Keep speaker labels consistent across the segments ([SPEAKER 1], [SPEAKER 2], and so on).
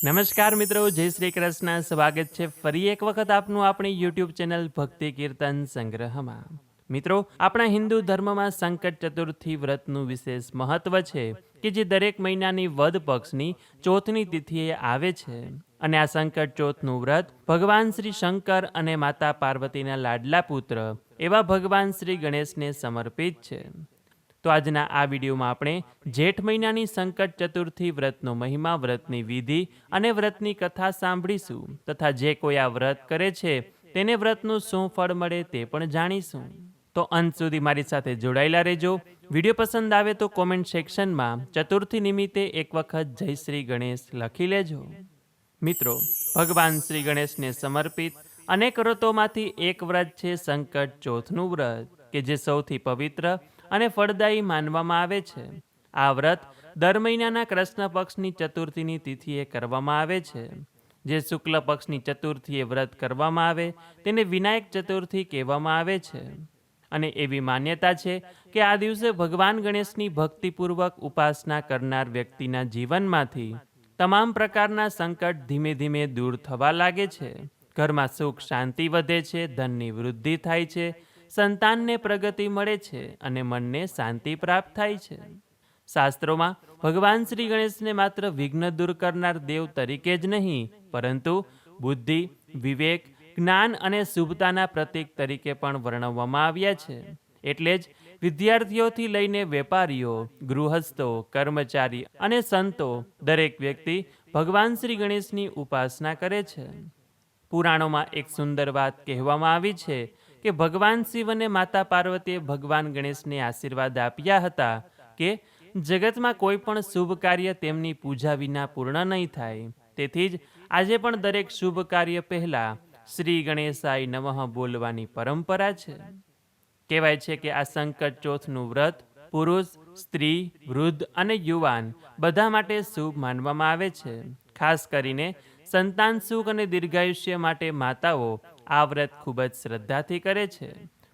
[SPEAKER 1] નમસ્કાર મિત્રો, જય શ્રી કૃષ્ણ. સ્વાગત છે ફરી એક વખત આપનું આપણી યુટ્યુબ ચેનલ ભક્તિ કીર્તન સંગ્રહમાં. મિત્રો, આપણા હિન્દુ ધર્મમાં સંકટ ચતુર્થી વ્રતનું વિશેષ મહત્વ છે કે જે દરેક મહિનાની વદ પક્ષની ચોથની તિથિએ આવે છે. અને આ સંકટ ચોથનું વ્રત ભગવાન શ્રી શંકર અને માતા પાર્વતીના લાડલા પુત્ર એવા ભગવાન શ્રી ગણેશને સમર્પિત છે. તો આજના આ વિડીયોમાં આપણે જેઠ મહિનાની સંકટ ચતુર્થી વ્રતનો મહિમા, વ્રતની વિધિ અને વ્રતની કથા સાંભળીશું તથા જે કોઈ આ વ્રત કરે છે તેને વ્રતનું શું ફળ મળે તે પણ જાણીશું. તો અંત સુધી મારી સાથે જોડાયેલા રહેજો. વિડીયો પસંદ આવે તો કોમેન્ટ સેક્શનમાં ચતુર્થી નિમિત્તે એક વખત જય શ્રી ગણેશ લખી લેજો. મિત્રો, ભગવાન શ્રી ગણેશને સમર્પિત અનેક વ્રતોમાંથી એક વ્રત છે સંકટ ચોથનું વ્રત, કે જે સૌથી પવિત્ર અને ફળદાયી માનવામાં આવે છે. આ વ્રત દર મહિનાના કૃષ્ણ પક્ષની ચતુર્થીની તિથિએ કરવામાં આવે છે. જે શુક્લ પક્ષની ચતુર્થીએ વ્રત કરવામાં આવે તેને વિનાયક ચતુર્થી કહેવામાં આવે છે. અને એવી માન્યતા છે કે આ દિવસે ભગવાન ગણેશની ભક્તિપૂર્વક ઉપાસના કરનાર વ્યક્તિના જીવનમાંથી તમામ પ્રકારના સંકટ ધીમે ધીમે દૂર થવા લાગે છે. ઘરમાં સુખ શાંતિ વધે છે, ધનની વૃદ્ધિ થાય છે, સંતાનને પ્રગતિ મળે છે અને મનને શાંતિ પ્રાપ્ત થાય છે. શાસ્ત્રોમાં ભગવાન શ્રી ગણેશને માત્ર વિઘ્ન દૂર કરનાર દેવ તરીકે જ નહીં, પરંતુ બુદ્ધિ, વિવેક, જ્ઞાન અને શુભતાના પ્રતીક તરીકે પણ વર્ણવવામાં આવ્યા છે. એટલે જ વિદ્યાર્થીઓથી લઈને વેપારીઓ, ગૃહસ્થો, કર્મચારી અને સંતો દરેક વ્યક્તિ ભગવાન શ્રી ગણેશની ઉપાસના કરે છે. પુરાણોમાં એક સુંદર વાત કહેવામાં આવી છે કે ભગવાન શિવ અને માતા પાર્વતીએ ભગવાન ગણેશને આશીર્વાદ આપ્યા હતા કે જગતમાં કોઈ પણ શુભ કાર્ય તેમની પૂજા વિના પૂર્ણ નહીં થાય. તેથી જ આજે પણ દરેક શુભ કાર્ય પહેલા શ્રી ગણેશાય નમઃ બોલવાની પરંપરા છે. કહેવાય છે કે આ સંકટ ચોથનું વ્રત પુરુષ, સ્ત્રી, વૃદ્ધ અને યુવાન બધા માટે શુભ માનવામાં આવે છે. ખાસ કરીને સંતાન સુખ અને દીર્ઘાયુષ્ય માટે માતાઓ આ વ્રત ખૂબ જ શ્રદ્ધાથી કરે છે.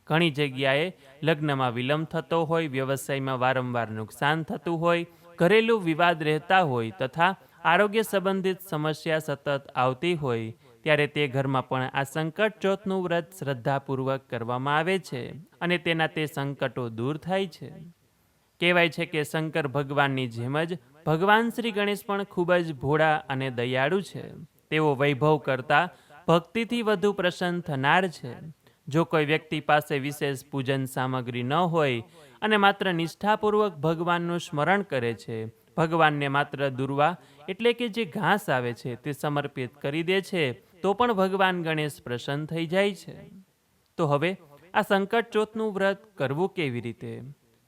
[SPEAKER 1] ઘણી જગ્યાએ લગ્નમાં વિલંબ થતો હોય, વ્યવસાયમાં વારંવાર નુકસાન થતું હોય, ઘરેલું વિવાદ રહેતા હોય તથા આરોગ્ય સંબંધિત સમસ્યા સતત આવતી હોય, ત્યારે તે ઘરમાં પણ આ સંકટ ચોથનું વ્રત શ્રદ્ધાપૂર્વક કરવામાં આવે છે અને તેના તે સંકટો દૂર થાય છે. કહેવાય છે કે શંકર ભગવાનની જેમ જ ભગવાન શ્રી ગણેશ પણ ખૂબ જ ભોળા અને દયાળુ છે. તેઓ વૈભવ કરતાં ભક્તિથી વધુ પ્રસન્ન થનાર છે. જો કોઈ વ્યક્તિ પાસે વિશેષ પૂજન સામગ્રી ન હોય અને માત્ર નિષ્ઠાપૂર્વક ભગવાનનું સ્મરણ કરે છે, ભગવાનને માત્ર દુર્વા એટલે કે જે ઘાસ આવે છે તે સમર્પિત કરી દે છે, તો પણ ભગવાન ગણેશ પ્રસન્ન થઈ જાય છે. તો હવે આ સંકટ ચોથનું વ્રત કરવું કેવી રીતે?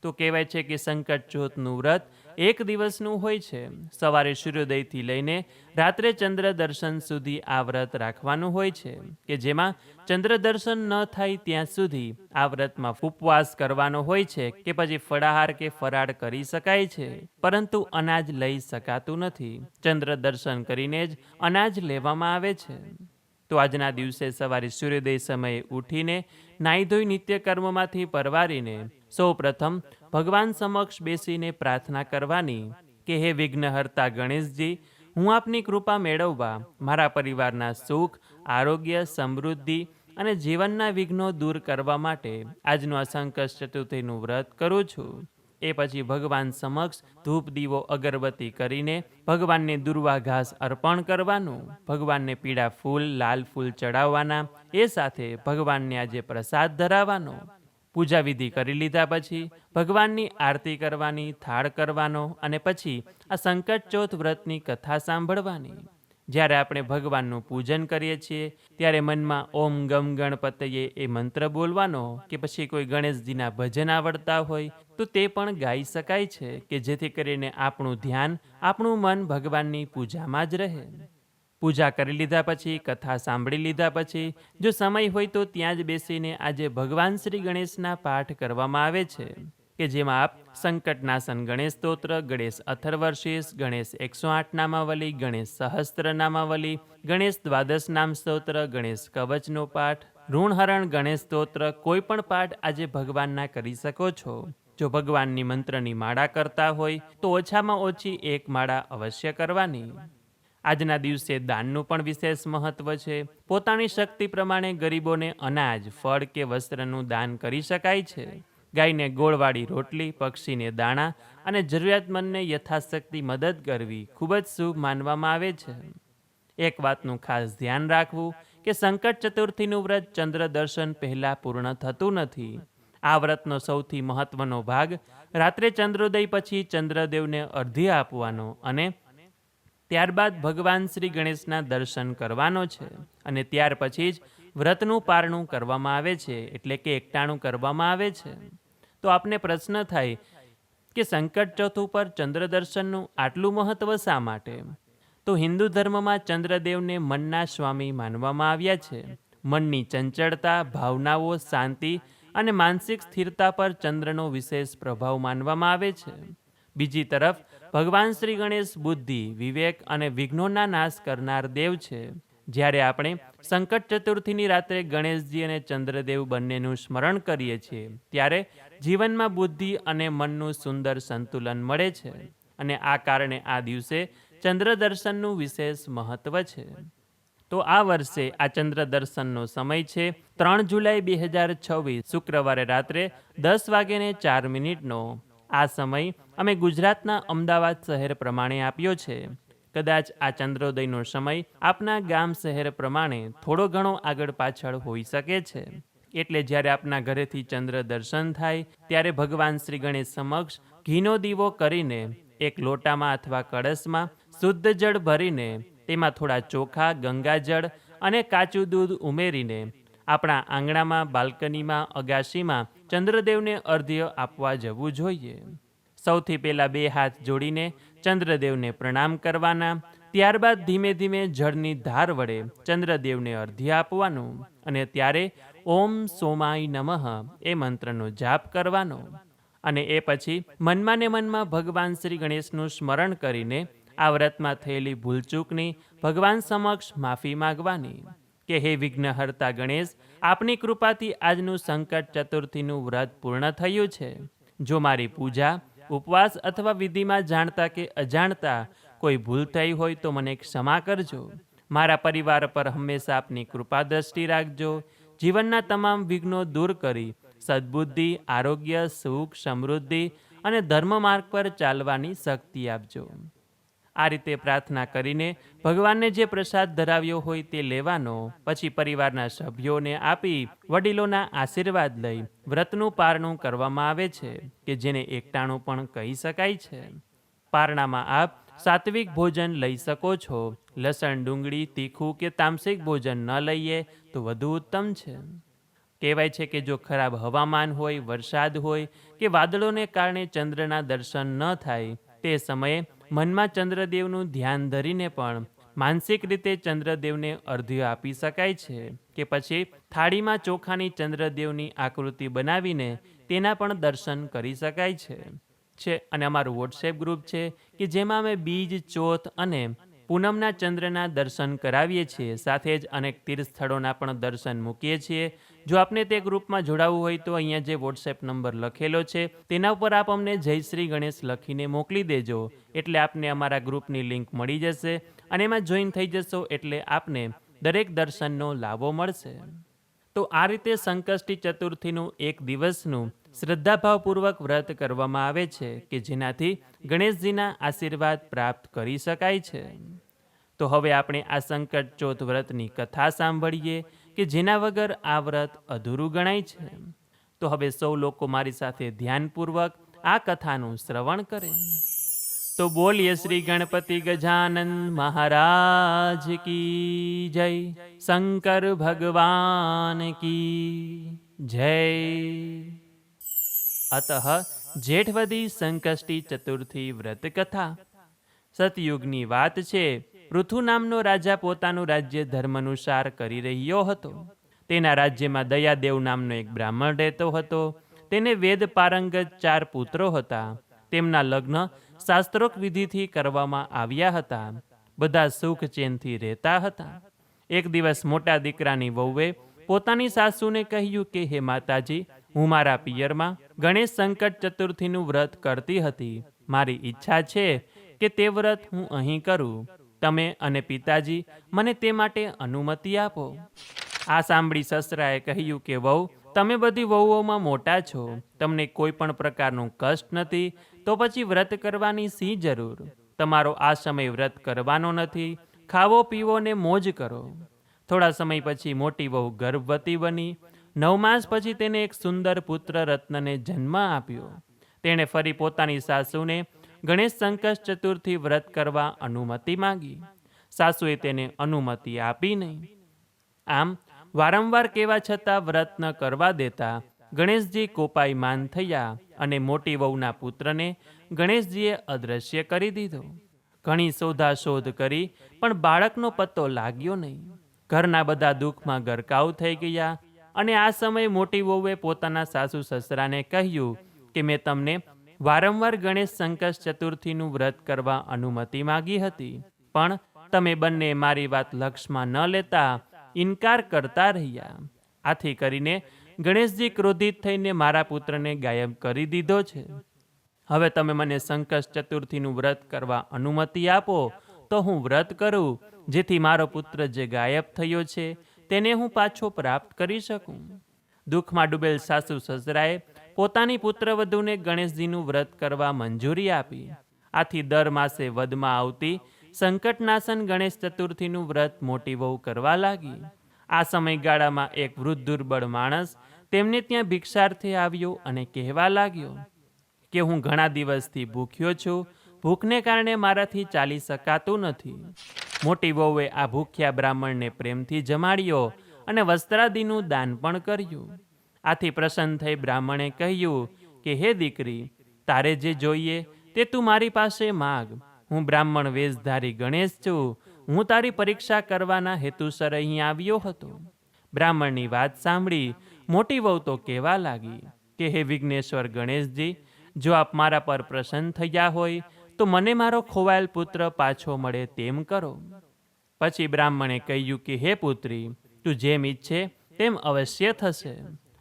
[SPEAKER 1] તો કહેવાય છે કે સંકટ ચોથનું વ્રત એક દિવસનું હોય છે. સવારે સૂર્યોદયથી લઈને રાત્રે ચંદ્ર દર્શન સુધી આ વ્રત રાખવાનું હોય છે, કે જેમાં ચંદ્ર દર્શન ન થાય ત્યાં સુધી આ વ્રતમાં ઉપવાસ કરવાનો હોય છે કે પછી ફળાહાર કે ફરાળ કરી શકાય છે, પરંતુ અનાજ લઈ શકાતું નથી. ચંદ્ર દર્શન કરીને જ અનાજ લેવામાં આવે છે. તો આજના દિવસે સવારે સૂર્યોદય સમયે ઉઠીને નાહી ધોઈ નિત્ય કર્મમાંથી પરવારીને સૌ પ્રથમ ભગવાન સમક્ષ બેસીને પ્રાર્થના કરવાની કે હે વિઘ્નહર્તા ગણેશજી, હું આપની કૃપા મેળવવા મારા પરિવારના સુખ, આરોગ્ય, સમૃદ્ધિ અને જીવનના વિઘ્નો દૂર કરવા માટે આજનું આ સંકટ ચતુર્થીનું વ્રત કરું છું. એ પછી ભગવાન સમક્ષ ધૂપ, દીવો, અગરબત્તી કરીને ભગવાનને દુર્વા ઘાસ અર્પણ કરવાનું, ભગવાનને પીળા ફૂલ, લાલ ફૂલ ચડાવવાના, એ સાથે ભગવાનને આજે પ્રસાદ ધરાવવાનો. પૂજા વિધિ કરી લીધા પછી ભગવાનની આરતી કરવાની, થાળ કરવાનો અને પછી આ સંકટ ચોથ વ્રતની કથા સાંભળવાની. જ્યારે આપણે ભગવાનનું પૂજન કરીએ છીએ ત્યારે મનમાં ઓમ ગમ ગણપતયે એ મંત્ર બોલવાનો, કે પછી કોઈ ગણેશજીના ભજન આવડતા હોય તો તે પણ ગાઈ શકાય છે, કે જેથી કરીને આપણું ધ્યાન, આપણું મન ભગવાનની પૂજામાં જ રહે. પૂજા કરી લીધા પછી, કથા સાંભળી લીધા પછી જો સમય હોય તો ત્યાં જ બેસીને આજે ભગવાન શ્રી ગણેશના પાઠ કરવામાં આવે છે, કે જેમાં આપ સંકટનાશન ગણેશ સ્તોત્ર, ગણેશ અથર્વશીર્ષ, ગણેશ 108 નામાવલી, ગણેશ સહસ્ત્ર નામાવલી, ગણેશ દ્વાદશ નામ સ્તોત્ર, ગણેશ કવચનો પાઠ, ઋણહરણ ગણેશ સ્તોત્ર, કોઈ પણ પાઠ આજે ભગવાનના કરી શકો છો. જો ભગવાનની મંત્રની માળા કરતા હોય તો ઓછામાં ઓછી એક માળા અવશ્ય કરવાની. આજના દિવસે દાનનું પણ વિશેષ મહત્વ છે. પોતાની શક્તિ પ્રમાણે ગરીબોને અનાજ, ફળ કે વસ્ત્રનું દાન કરી શકાય છે. ગાયને ગોળવાળી રોટલી, પક્ષીને દાણા અને જરૂરિયાતમંદને યથાશક્તિ મદદ કરવી ખૂબ જ શુભ માનવામાં આવે છે. એક વાતનું ખાસ ધ્યાન રાખવું કે સંકટ ચતુર્થીનું વ્રત ચંદ્ર દર્શન પહેલાં પૂર્ણ થતું નથી. આ વ્રતનો સૌથી મહત્વનો ભાગ રાત્રે ચંદ્રોદય પછી ચંદ્રદેવને અર્ધ્ય આપવાનો અને ત્યારબાદ ભગવાન શ્રી ગણેશના દર્શન કરવાનો છે. અને ત્યાર પછી જ વ્રતનું પારણું કરવામાં આવે છે, એટલે કે એકટાણું કરવામાં આવે છે. તો આપને પ્રશ્ન થાય કે સંકટ ચોથ ઉપર ચંદ્ર દર્શનનું આટલું મહત્વ શા માટે? તો હિન્દુ ધર્મમાં ચંદ્રદેવને મનના સ્વામી માનવામાં આવ્યા છે. મનની ચંચળતા, ભાવનાઓ, શાંતિ અને માનસિક સ્થિરતા પર ચંદ્રનો વિશેષ પ્રભાવ માનવામાં આવે છે. બીજી તરફ ભગવાન શ્રી ગણેશ બુદ્ધિ, વિવેક અને વિઘ્નોના નાશ કરનાર દેવ છે. જ્યારે આપણે સંકટ ચતુર્થીની રાત્રે ગણેશજી અને ચંદ્રદેવ બંનેનું સ્મરણ કરીએ છીએ ત્યારે જીવનમાં બુદ્ધિ અને મનનું સુંદર સંતુલન મળે છે. અને આ કારણે આ દિવસે ચંદ્ર દર્શનનું વિશેષ મહત્વ છે. તો આ વર્ષે આ ચંદ્ર દર્શનનો સમય છે 3 જુલાઈ 2026 શુક્રવારે રાત્રે 10:04 આ સમય અમે ગુજરાતના અમદાવાદ શહેર પ્રમાણે આપ્યો છે. કદાચ આ ચંદ્રોદયનો સમય આપના ગામ શહેર પ્રમાણે થોડો ઘણો આગળ પાછળ હોઈ શકે છે. એટલે જ્યારે આપના ઘરેથી ચંદ્ર દર્શન થાય ત્યારે ભગવાન શ્રી ગણેશ સમક્ષ ઘીનો દીવો કરીને એક લોટામાં અથવા કળશમાં શુદ્ધ જળ ભરીને તેમાં થોડા ચોખા, ગંગાજળ અને કાચું દૂધ ઉમેરીને આપણા આંગણામાં, બાલ્કનીમાં, અગાશીમાં ચંદ્રદેવને અર્ધ્ય આપવા જવું જોઈએ. સૌથી પહેલાં 2 હાથ જોડીને ચંદ્રદેવને પ્રણામ કરવાના. ત્યારબાદ ધીમે ધીમે જળની ધાર વડે ચંદ્રદેવને અર્ધ્ય આપવાનું અને ત્યારે ઓમ સોમાય નમઃ એ મંત્રનો જાપ કરવાનો. અને એ પછી મનમાં ને મનમાં ભગવાન શ્રી ગણેશનું સ્મરણ કરીને આ વ્રતમાં થયેલી ભૂલચૂકની ભગવાન સમક્ષ માફી માગવાની કે હે વિઘ્નહર્તા ગણેશ, આપની કૃપાથી આજનું સંકટ ચતુર્થીનું વ્રત પૂર્ણ થયું છે. જો મારી પૂજા, ઉપવાસ અથવા વિધિમાં જાણતા કે અજાણતા કોઈ ભૂલ થઈ હોય તો મને ક્ષમા કરજો. મારા પરિવાર પર હંમેશા આપની કૃપા દ્રષ્ટિ રાખજો. જીવનના તમામ વિઘ્નો દૂર કરી સદ્બુદ્ધિ, આરોગ્ય, સુખ, સમૃદ્ધિ અને ધર્મ માર્ગ પર ચાલવાની શક્તિ આપજો. આ રીતે પ્રાર્થના કરીને ભગવાનને જે પ્રસાદ ધરાવ્યો હોય તે લેવાનો. પછી પરિવારના સભ્યોને આપી વડીલોના આશીર્વાદ લઈ વ્રતનું પારણું કરવામાં આવે છે કે જેને એકટાણું પણ કહી શકાય છે. પારણામાં આપ સાત્વિક ભોજન લઈ શકો છો. લસણ, ડુંગળી, તીખું કે તામસિક ભોજન ન લઈએ તો વધુ ઉત્તમ છે. કહેવાય છે કે જો ખરાબ હવામાન હોય, વરસાદ હોય કે વાદળોને કારણે ચંદ્રના દર્શન ન થાય તે સમયે મનમાં ચંદ્રદેવનું ધ્યાન ધરીને પણ માનસિક રીતે ચંદ્રદેવને અર્ધ્ય આપી શકાય છે કે પછી થાળીમાં ચોખાની ચંદ્રદેવની આકૃતિ બનાવીને તેના પણ દર્શન કરી શકાય છે. અને અમારું વોટ્સએપ ગ્રુપ છે કે જેમાં અમે બીજ, ચોથ અને પૂનમના ચંદ્રના દર્શન કરાવીએ છીએ. સાથે જ અનેક તીર્થ સ્થળોના પણ દર્શન મૂકીએ છીએ. જો આપને તે ગ્રુપમાં જોડાવવું હોય તો અહીંયા જે વોટ્સએપ નંબર લખેલો છે તેના ઉપર આપ અમને જય શ્રી ગણેશ લખીને મોકલી દેજો. એટલે આપને અમારા ગ્રુપની લિંક મળી જશે અને એમાં જોઈન થઈ જશો એટલે આપને દરેક દર્શનનો લાભો મળશે. તો આ રીતે સંકષ્ટી ચતુર્થીનું એક દિવસનું શ્રદ્ધાભાવપૂર્વક વ્રત કરવામાં આવે છે કે જેનાથી ગણેશજીના આશીર્વાદ પ્રાપ્ત કરી શકાય છે. તો હવે આપણે આ સંકટ ચોથ વ્રતની કથા સાંભળીએ કે જેના વગર આ વ્રત અધૂરું ગણાય છે. તો હવે સૌ લોકો મારી સાથે ધ્યાનપૂર્વક આ કથાનું શ્રવણ કરે. તો બોલીએ શ્રી ગણપતિ ગજાનન મહારાજ કી જય, શંકર ભગવાન કી જય. અતઃ જેઠવદી સંકષ્ટી ચતુર્થી વ્રત કથા. સતયુગની વાત છે. પૃથુ નામનો રાજા પોતાનું રાજ્ય ધર્માનુસાર કરી રહ્યો હતો. તેના રાજ્યમાં દયાદેવ નામનો એક બ્રાહ્મણ રહેતો હતો. તેને વેદ પારંગત 4 પુત્રો હતા. તેમના લગ્ન શાસ્ત્રોક્ત વિધિથી કરવામાં આવ્યા હતા. બધા સુખ ચેનથી રહેતા હતા. એક દિવસ મોટા દીકરાની વહુએ પોતાની સાસુને કહ્યું કે હે માતાજી, હું મારા પિયરમાં ગણેશ સંકટ ચતુર્થીનું વ્રત કરતી હતી. મારી ઈચ્છા છે કે તે વ્રત હું અહીં કરું. તમે અને પિતાજી મને તે માટે અનુમતિ આપો. આ સાંભળી સસરાએ કહ્યું કે વહુ, તમે બધી વહુઓમાં મોટા છો, તમને કોઈ પણ પ્રકારનું કષ્ટ નથી, તો પછી વ્રત કરવાની શી જરૂર? તમારો આ સમય વ્રત કરવાનો નથી, ખાવો પીવો ને મોજ કરો. થોડા સમય પછી મોટી વહુ ગર્ભવતી બની. 9 માસ પછી તેને એક સુંદર પુત્ર રત્નને જન્મ આપ્યો. તેણે ફરી પોતાની સાસુને ગણેશ સંકષ્ટ ચતુર્થી વ્રત કરવા અનુમતિ માંગી. સાસુએ તેને અનુમતિ આપી નહીં. આમ વારંવાર કહેવા છતાં વ્રત ન કરવા દેતા ગણેશજી કોપાયમાન થયા અને મોટી વહુના પુત્રને ગણેશજીએ અદૃશ્ય કરી દીધો. ઘણી શોધાશોધ કરી પણ બાળકનો પત્તો લાગ્યો નહીં. ઘરના બધા દુઃખમાં ગરકાવ થઈ ગયા અને આ સમયે મોટી વહુએ પોતાના સાસુ સસરાને કહ્યું કે મેં તમને વારંવાર ગણેશ સંકષ્ટ ચતુર્થીનું વ્રત કરવા અનુમતિ માગી હતી, પણ તમે બંને મારી વાત લક્ષમાં ન લેતા ઇનકાર કરતા રહ્યા. આથી કરીને ગણેશજી ક્રોધિત થઈને મારા પુત્રને ગાયબ કરી દીધો છે. હવે તમે મને સંકષ્ટ ચતુર્થીનું વ્રત કરવા અનુમતિ આપો તો હું વ્રત કરું, જેથી મારો પુત્ર જે ગાયબ થયો છે તેને હું પાછો પ્રાપ્ત કરી શકું. દુઃખમાં ડૂબેલ સાસુ સસરાએ પોતાની પુત્રવધૂને ગણેશજીનું વ્રત કરવા મંજૂરી આપી. આથી દર માસે વદમાં આવતી સંકટનાશન ગણેશ ચતુર્થીનું વ્રત મોટી વહુ કરવા લાગી. આ સમયગાળામાં એક વૃદ્ધ દુર્બળ માણસ તેમને ત્યાં ભિક્ષાર્થે આવ્યો અને કહેવા લાગ્યો કે હું ઘણા દિવસથી ભૂખ્યો છું, ભૂખને કારણે મારાથી ચાલી શકાતું નથી. મોટી વહુએ આ ભૂખ્યા બ્રાહ્મણને પ્રેમથી જમાડ્યો અને વસ્ત્રાદિનું દાન પણ કર્યું. આથી પ્રસન્ન થઈ બ્રાહ્મણે કહ્યું કે હે દીકરી, તારે જે જોઈએ તે તું મારી પાસે માગ. હું બ્રાહ્મણ વેશધારી ગણેશ છું, હું તારી પરીક્ષા કરવાના હેતુસર અહીં આવ્યો હતો. બ્રાહ્મણની વાત સાંભળી મોટી વહુ તો કહેવા લાગી કે હે વિઘ્નેશ્વર ગણેશજી, જો આપ મારા પર પ્રસન્ન થયા હોય તો મને મારો ખોવાયેલ પુત્ર પાછો મળે તેમ કરો. પછી બ્રાહ્મણે કહ્યું કે હે પુત્રી, તું જેમ ઈચ્છે તેમ અવશ્ય થશે.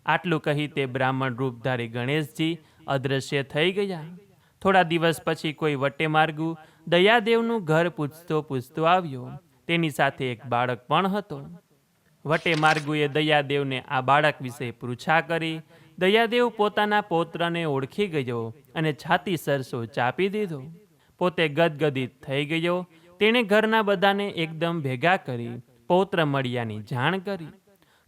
[SPEAKER 1] આટલું કહી તે બ્રાહ્મણ રૂપધારી ગણેશજી અદૃશ્ય થઈ ગયા. થોડા દિવસ પછી કોઈ વટે માર્ગુ દયાદેવનું ઘર પૂછતો આવ્યો. તેની સાથે એક બાળક પણ હતો. વટે માર્ગુએ દયાદેવને આ બાળક વિશે પૃચ્છા કરી. દયાદેવ પોતાના પૌત્રને ઓળખી ગયો અને છાતી સરસો ચાપી દીધો. પોતે ગદગદિત થઈ ગયો. તેણે ઘરના બધાને એકદમ ભેગા કરી પૌત્ર મળ્યાની જાણ કરી.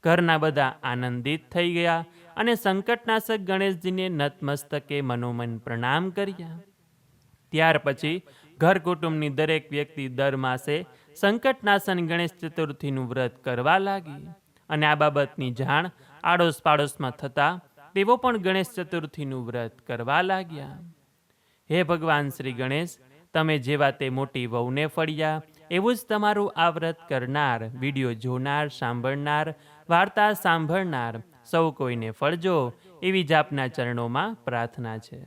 [SPEAKER 1] ઘરના બધા આનંદિત થઈ ગયા અને સંકટનાશક ગણેશજીને નતમસ્તકે મનોમન પ્રણામ કર્યા. ત્યાર પછી ઘર કુટુંબની દરેક વ્યક્તિ દર માસે સંકટનાશન ગણેશ ચતુર્થીનું વ્રત કરવા લાગી અને આ બાબતની જાણ આડોશ પાડોશમાં થતાં તેઓ પણ ગણેશ ચતુર્થીનું વ્રત કરવા લાગ્યા. હે ભગવાન શ્રી ગણેશ, તમે જેવા તે મોટી વહુને ફળ્યા, એવું જ તમારું આ વ્રત કરનાર, વિડીયો જોનાર, સાંભળનાર, વાર્તા સાંભળનાર સૌ કોઈને ફળજો, એવી જ આપના ચરણોમાં પ્રાર્થના છે.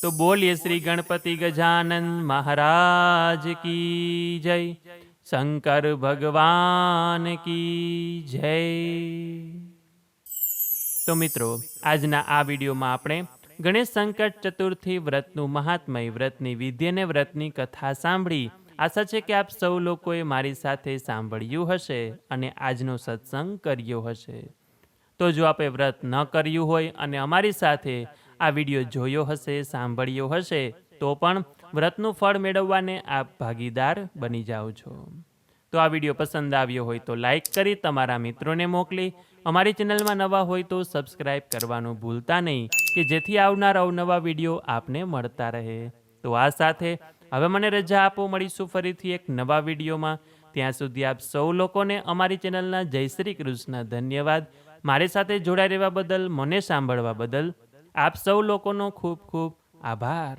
[SPEAKER 1] તો બોલીએ શ્રી ગણપતિ ગજાનન મહારાજ કી જય, શંકર ભગવાન કી જય. તો મિત્રો, આજના આ વિડીયોમાં આપણે ગણેશ સંકટ ચતુર્થી વ્રતનું મહાત્મય, વ્રતની વિધિ અને વ્રતની કથા સાંભળી. આશા છે કે આપ સૌ લોકોએ મારી સાથે સાંભળ્યું હશે અને આજનો સત્સંગ કર્યો હશે. તો જો આપે વ્રત ન કર્યું હોય અને અમારી સાથે આ વિડીયો જોયો હશે, સાંભળ્યો હશે, તો પણ વ્રતનું ફળ મેળવવાને આપ ભાગીદાર બની જાઓ છો. તો આ વિડીયો પસંદ આવ્યો હોય તો લાઈક કરી તમારા મિત્રોને મોકલી, અમારી ચેનલમાં નવા હોય તો સબસ્ક્રાઈબ કરવાનું ભૂલતા નહીં, કે જેથી આવનાર અવનવા વિડીયો આપને મળતા રહે. તો આ સાથે હવે મને રજા આપો, મળીશું ફરીથી એક નવા વિડીયોમાં. ત્યાં સુધી આપ સૌ લોકોને અમારી ચેનલના જય શ્રી કૃષ્ણ. ધન્યવાદ. મારી સાથે જોડાઈ રહેવા બદલ, મને સાંભળવા બદલ આપ સૌ લોકોનો ખૂબ ખૂબ આભાર.